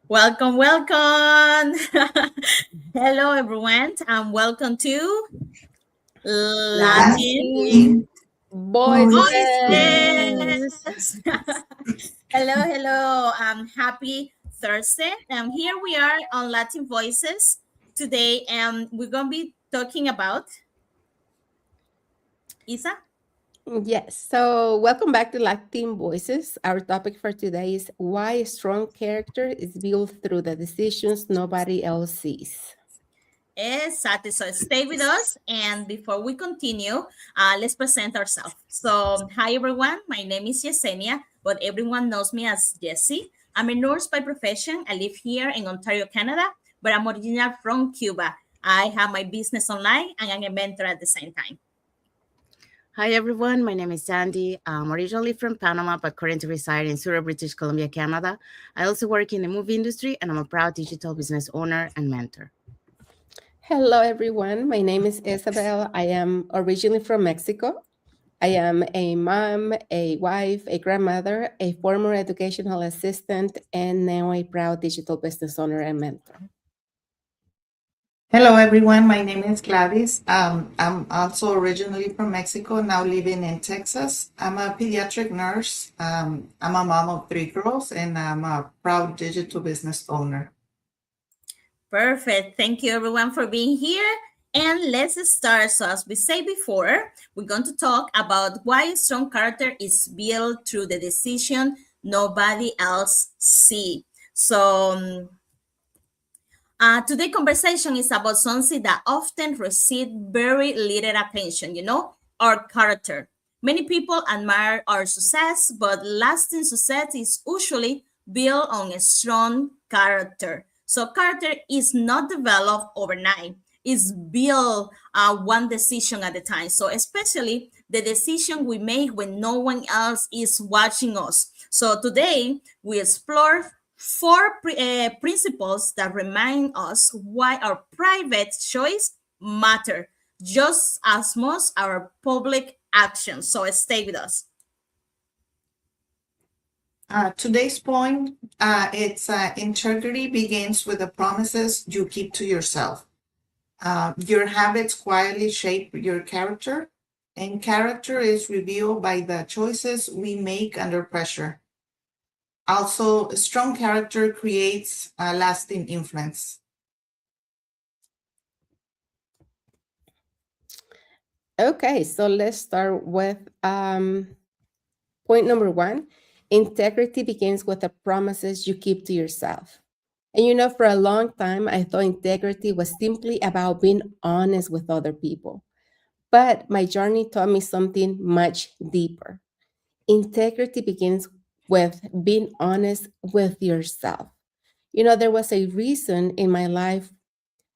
Welcome, welcome. Hello, everyone, and welcome to Latin Latin Voices. Voices. Hello, hello. Happy Thursday. Here we are on Latin Voices today, and we're going to be talking about Isa. Yes, so welcome back to Latin Voices. Our topic for today is why a strong character is built through the decisions nobody else sees. Exactly. So stay with us. And before we continue, let's present ourselves. So, hi everyone. My name is Yesenia, but everyone knows me as Jessie. I'm a nurse by profession. I live here in Ontario, Canada, but I'm original from Cuba. I have my business online and I'm a mentor at the same time. Hi everyone, my name is Sandy. I'm originally from Panama, but currently reside in Surrey, British Columbia, Canada. I also work in the movie industry, and I'm a proud digital business owner and mentor. Hello, everyone. My name is Isabel. I am originally from Mexico. I am a mom, a wife, a grandmother, a former educational assistant, and now a proud digital business owner and mentor. Hello, everyone. My name is Gladys. I'm also originally from Mexico, now living in Texas. I'm a pediatric nurse. I'm a mom of three girls, and I'm a proud digital business owner. Perfect. Thank you everyone for being here. And let's start. So, as we said before, we're going to talk about why a strong character is built through the decision nobody else see. So, today's conversation is about something that often receive very little attention, our character. Many people admire our success, but lasting success is usually built on a strong character. So character is not developed overnight. It's built one decision at a time. So especially the decision we make when no one else is watching us. So today we explore four principles that remind us why our private choice matter just as much our public actions. So stay with us. Today's point, it's integrity begins with the promises you keep to yourself. Your habits quietly shape your character, and character is revealed by the choices we make under pressure. Also, a strong character creates a lasting influence. Okay, so let's start with point number one. Integrity begins with the promises you keep to yourself. And for a long time, I thought integrity was simply about being honest with other people. But my journey taught me something much deeper. Integrity begins with being honest with yourself. There was a reason in my life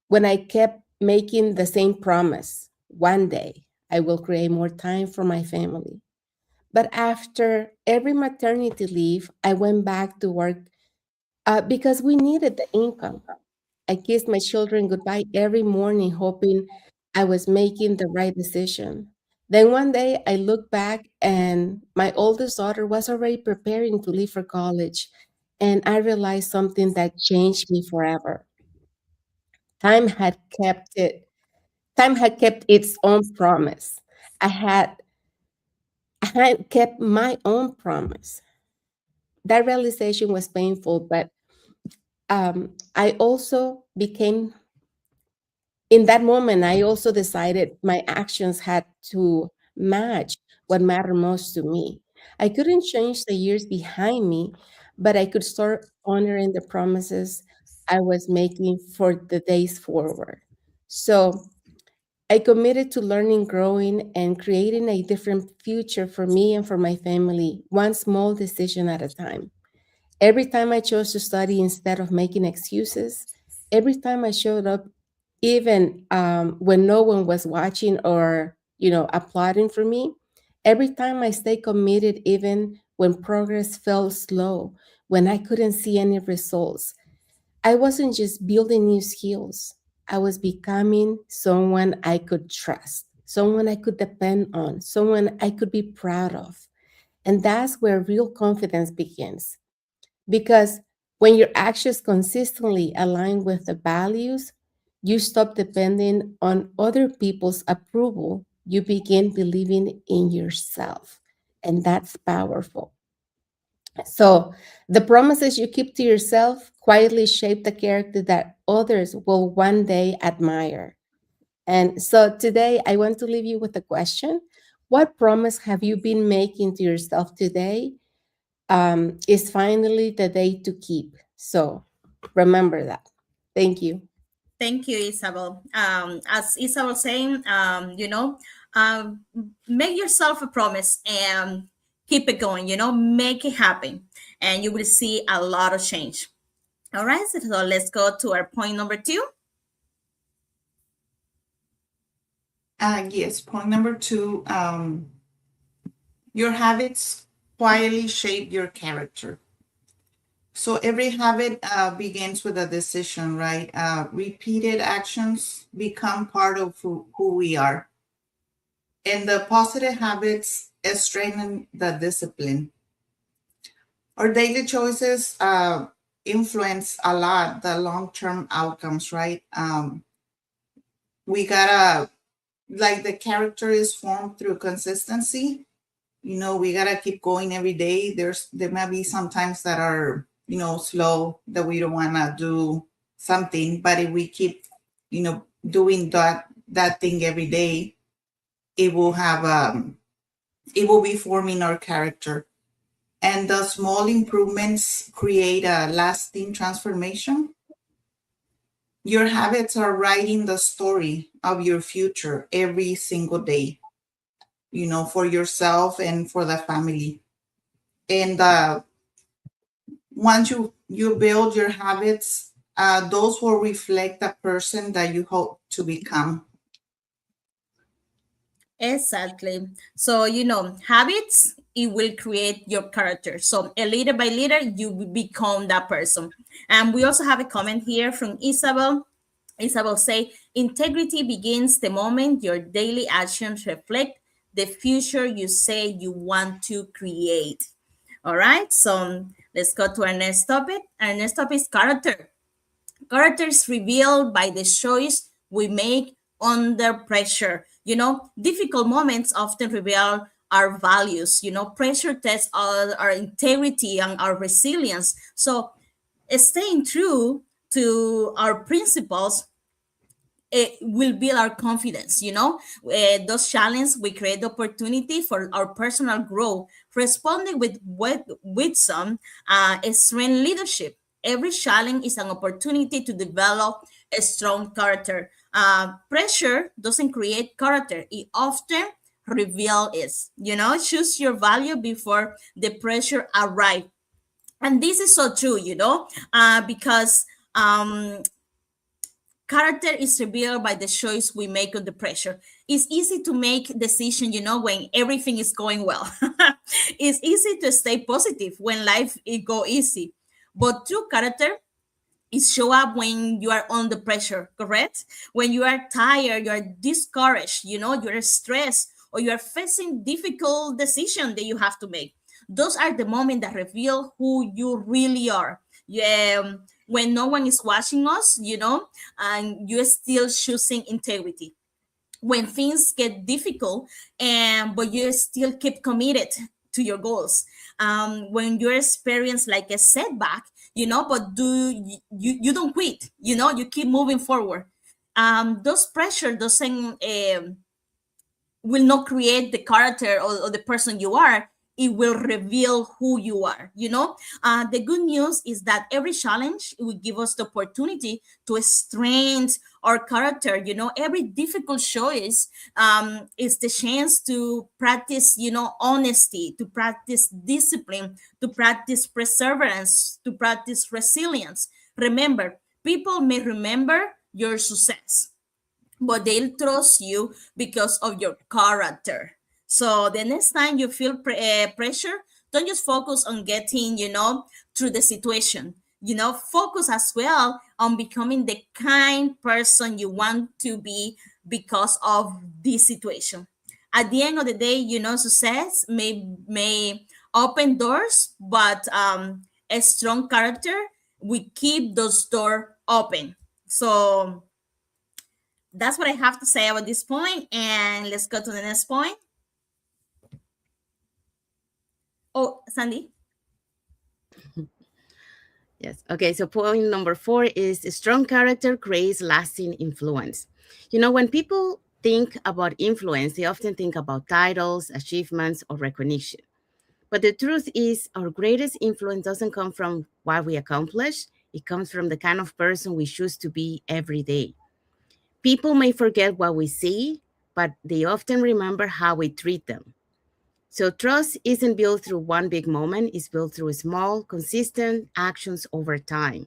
when I kept making the same promise: one day I will create more time for my family. But after every maternity leave, I went back to work because we needed the income. I kissed my children goodbye every morning, hoping I was making the right decision. Then one day I looked back and my oldest daughter was already preparing to leave for college. And I realized something that changed me forever. Time had kept it, time had kept its own promise. I had, I had kept my own promise. That realization was painful, but I also became in that moment, I also decided my actions had to match what mattered most to me. I couldn't change the years behind me, but I could start honoring the promises I was making for the days forward. So I committed to learning, growing, and creating a different future for me and for my family, one small decision at a time. Every time I chose to study instead of making excuses, every time I showed up, even when no one was watching or applauding for me, every time I stayed committed, even when progress felt slow, when I couldn't see any results, I wasn't just building new skills. I was becoming someone I could trust, someone I could depend on, someone I could be proud of. And that's where real confidence begins because When your actions consistently align with the values, you stop depending on other people's approval. You begin believing in yourself, and that's powerful. So, the promises you keep to yourself quietly shape the character that others will one day admire. And so, today I want to leave you with a question. What promise have you been making to yourself today? Is finally the day to keep. So, remember that. Thank you. Thank you, Isabel. As Isabel saying, um, make yourself a promise and keep it going. Make it happen, and you will see a lot of change. All right, so let's go to our point number two. Yes, point number two, your habits quietly shape your character. So every habit begins with a decision, right? Repeated actions become part of who we are. And the positive habits strengthen the discipline. Our daily choices influence a lot the long-term outcomes, right? We gotta, like, the character is formed through consistency. We gotta keep going every day. There might be some times that are, slow, that we don't wanna do something, but if we keep, doing that thing every day, it will have it will be forming our character. And the small improvements create a lasting transformation. Your habits are writing the story of your future every single day, for yourself and for the family. And once you build your habits, those will reflect the person that you hope to become. Exactly. So, habits, it will create your character. So, little by little, you will become that person. And we also have a comment here from Isabel. Isabel say, integrity begins the moment your daily actions reflect the future you say you want to create. All right. So, let's go to our next topic. Our next topic is character. Characters revealed by the choice we make under pressure. Difficult moments often reveal our values. Pressure tests our integrity and our resilience. So, staying true to our principles, it will build our confidence. Those challenges we create opportunity for our personal growth. Responding with some strength leadership. Every challenge is an opportunity to develop a strong character. Pressure doesn't create character, it often reveals it. Choose your value before the pressure arrives. And this is so true, because character is revealed by the choice we make under pressure. It's easy to make decision, when everything is going well. It's easy to stay positive when life it go easy. But true character is show up when you are under pressure, correct? When you are tired, you are discouraged, you're stressed, or you are facing difficult decision that you have to make. Those are the moments that reveal who you really are. Yeah, when no one is watching us, and you're still choosing integrity. When things get difficult, and but you still keep committed to your goals. When you experience like a setback, but you don't quit. You keep moving forward. Those pressure doesn't will not create the character or the person you are. It will reveal who you are. The good news is that every challenge will give us the opportunity to strengthen our character. Every difficult choice is the chance to practice, honesty, to practice discipline, to practice perseverance, to practice resilience. Remember, people may remember your success, but they'll trust you because of your character. So the next time you feel pressure, don't just focus on getting, through the situation. Focus as well on becoming the kind person you want to be because of this situation. At the end of the day, success may open doors, but a strong character we keep those doors open. So that's what I have to say about this point. And let's go to the next point. Oh, Sandy. Yes. Okay. So point number 4 is a strong character creates lasting influence. When people think about influence, they often think about titles, achievements, or recognition. But the truth is, our greatest influence doesn't come from what we accomplish, it comes from the kind of person we choose to be every day. People may forget what we say, but they often remember how we treat them. So trust isn't built through one big moment, it's built through small, consistent actions over time.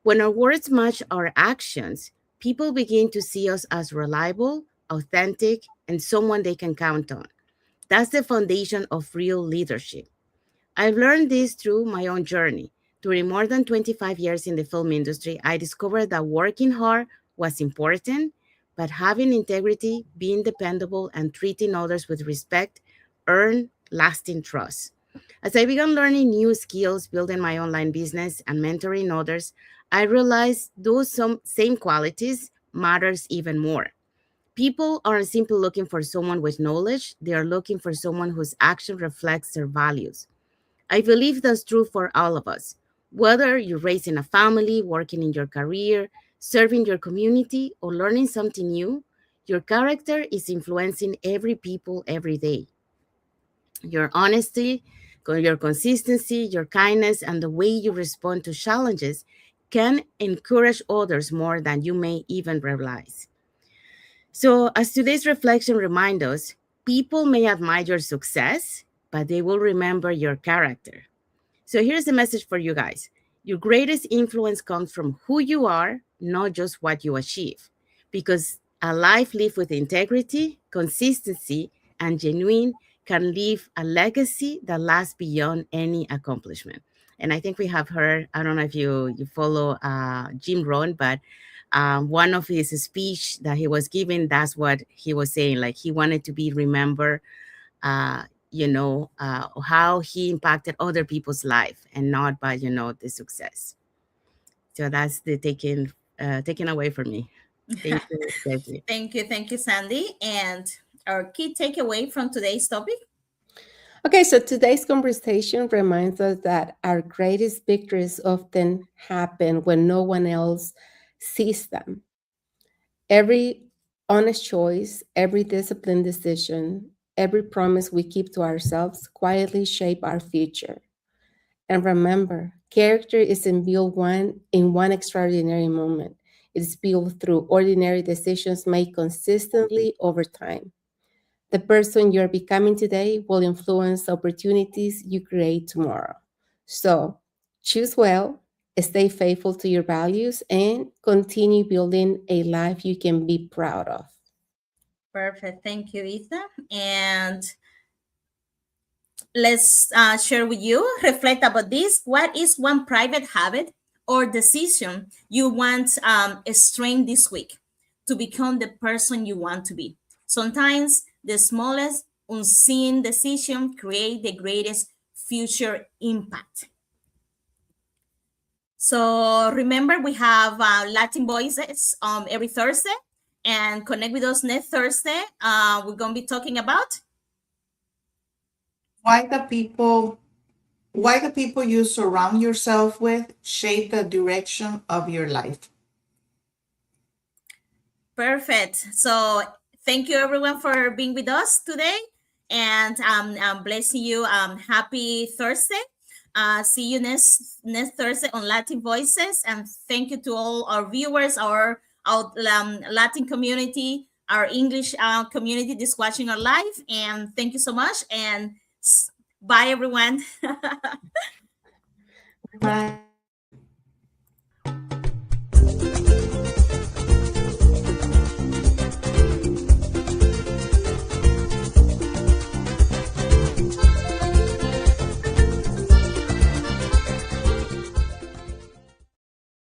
When our words match our actions, people begin to see us as reliable, authentic, and someone they can count on. That's the foundation of real leadership. I've learned this through my own journey. During more than 25 years in the film industry, I discovered that working hard was important, but having integrity, being dependable, and treating others with respect earn lasting trust. As I began learning new skills, building my online business, and mentoring others, I realized those same qualities matters even more. People aren't simply looking for someone with knowledge, they are looking for someone whose action reflects their values. I believe that's true for all of us. Whether you're raising a family, working in your career, serving your community, or learning something new, your character is influencing every people every day. Your honesty, your consistency, your kindness, and the way you respond to challenges can encourage others more than you may even realize. So, as today's reflection reminds us, people may admire your success, but they will remember your character. So here's a message for you guys. Your greatest influence comes from who you are, not just what you achieve. Because a life lived with integrity, consistency, and genuine can leave a legacy that lasts beyond any accomplishment. And I think we have heard, I don't know if you follow Jim Rohn, but one of his speech that he was giving, that's what he was saying. Like he wanted to be remembered uh, how he impacted other people's life and not by, the success. So that's the taken away from me. Thank you, Leslie. Thank you, Sandy. And our key takeaway from today's topic. Okay, so today's conversation reminds us that our greatest victories often happen when no one else sees them. Every honest choice, every disciplined decision, every promise we keep to ourselves quietly shape our future. And remember, character isn't built in one extraordinary moment. It's built through ordinary decisions made consistently over time. The person you're becoming today will influence opportunities you create tomorrow. So choose well, stay faithful to your values, and continue building a life you can be proud of. Perfect. Thank you, Ethan. And let's share with you, reflect about this. What is one private habit or decision you want a strength this week to become the person you want to be? Sometimes the smallest unseen decision create the greatest future impact. So remember, we have Latin Voices every Thursday, and connect with us next Thursday. We're gonna be talking about Why the people why the people you surround yourself with shape the direction of your life. perfect. So thank you everyone for being with us today, and I'm blessing you. Happy Thursday. See you next Thursday on Latin Voices, and thank you to all our viewers, our Latin community, our English community just watching our live, and thank you so much. And bye everyone. Bye.